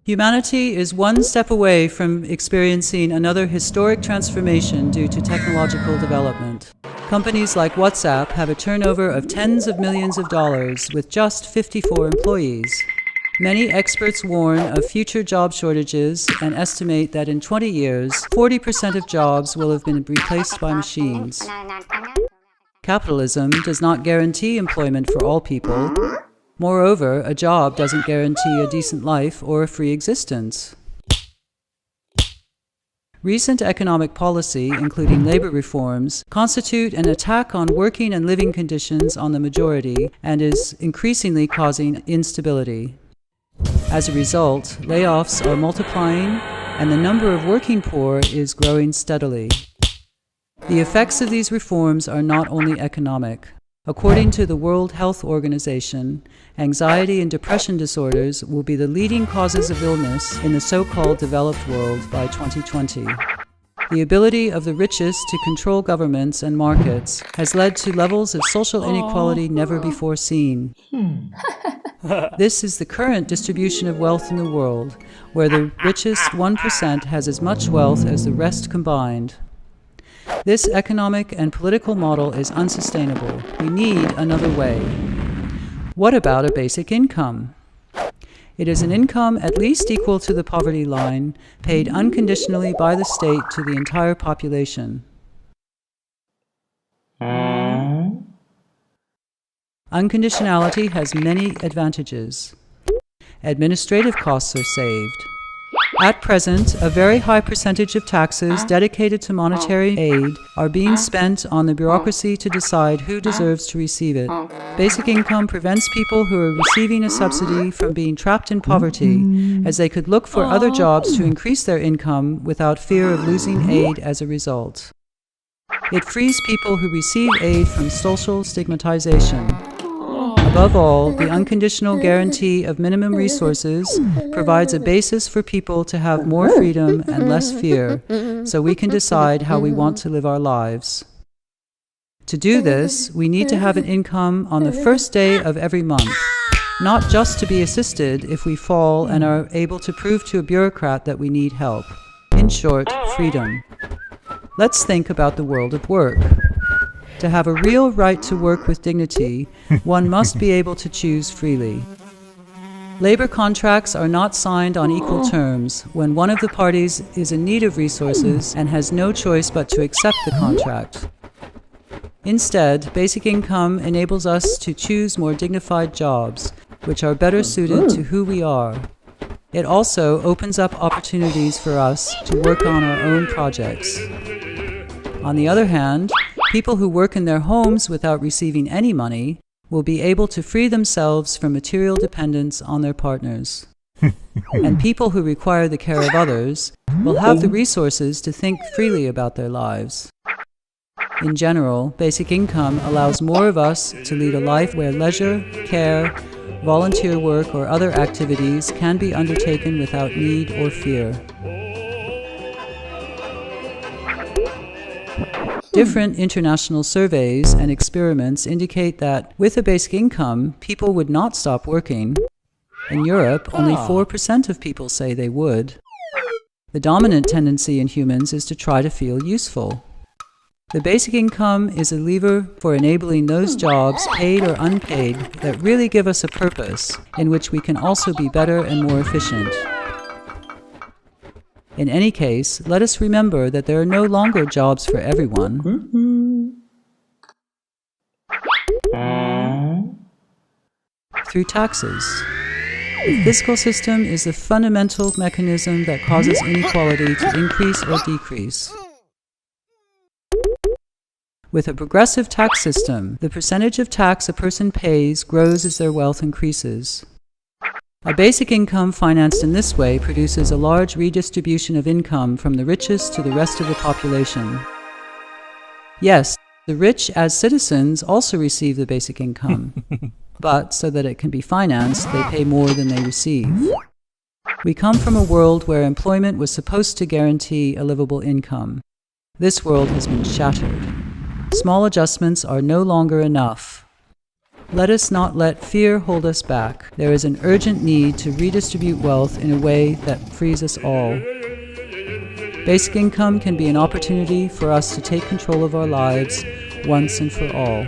Humanity is one step away from experiencing another historic transformation due to technological development. Companies like WhatsApp have a turnover of tens of millions of dollars with just 54 employees. Many experts warn of future job shortages and estimate that in 20 years, 40% of jobs will have been replaced by machines. Capitalism does not guarantee employment for all people. Moreover, a job doesn't guarantee a decent life or a free existence. Recent economic policy, including labor reforms, constitute an attack on working and living conditions on the majority and is increasingly causing instability. As a result, layoffs are multiplying and the number of working poor is growing steadily. The effects of these reforms are not only economic. According to the World Health Organization, anxiety and depression disorders will be the leading causes of illness in the so-called developed world by 2020. The ability of the richest to control governments and markets has led to levels of social inequality never before seen. This is the current distribution of wealth in the world, where the richest 1% has as much wealth as the rest combined. This economic and political model is unsustainable. We need another way. What about a basic income? It is an income at least equal to the poverty line, paid unconditionally by the state to the entire population. Unconditionality has many advantages. Administrative costs are saved. At present, a very high percentage of taxes dedicated to monetary aid are being spent on the bureaucracy to decide who deserves to receive it. Basic income prevents people who are receiving a subsidy from being trapped in poverty, as they could look for other jobs to increase their income without fear of losing aid as a result. It frees people who receive aid from social stigmatization. Above all, the unconditional guarantee of minimum resources provides a basis for people to have more freedom and less fear, so we can decide how we want to live our lives. To do this, we need to have an income on the first day of every month, not just to be assisted if we fall and are able to prove to a bureaucrat that we need help. In short, freedom. Let's think about the world of work. To have a real right to work with dignity, one must be able to choose freely. Labor contracts are not signed on equal terms when one of the parties is in need of resources and has no choice but to accept the contract. Instead, basic income enables us to choose more dignified jobs, which are better suited to who we are. It also opens up opportunities for us to work on our own projects. On the other hand, people who work in their homes without receiving any money will be able to free themselves from material dependence on their partners. And people who require the care of others will have the resources to think freely about their lives. In general, basic income allows more of us to lead a life where leisure, care, volunteer work, or other activities can be undertaken without need or fear. Different international surveys and experiments indicate that with a basic income, people would not stop working. In Europe, only 4% of people say they would. The dominant tendency in humans is to try to feel useful. The basic income is a lever for enabling those jobs, paid or unpaid, that really give us a purpose, in which we can also be better and more efficient. In any case, let us remember that there are no longer jobs for everyone. Through taxes. The fiscal system is the fundamental mechanism that causes inequality to increase or decrease. With a progressive tax system, the percentage of tax a person pays grows as their wealth increases. A basic income financed in this way produces a large redistribution of income from the richest to the rest of the population. Yes, the rich as citizens also receive the basic income, but so that it can be financed, they pay more than they receive. We come from a world where employment was supposed to guarantee a livable income. This world has been shattered. Small adjustments are no longer enough. Let us not let fear hold us back. There is an urgent need to redistribute wealth in a way that frees us all. Basic income can be an opportunity for us to take control of our lives once and for all.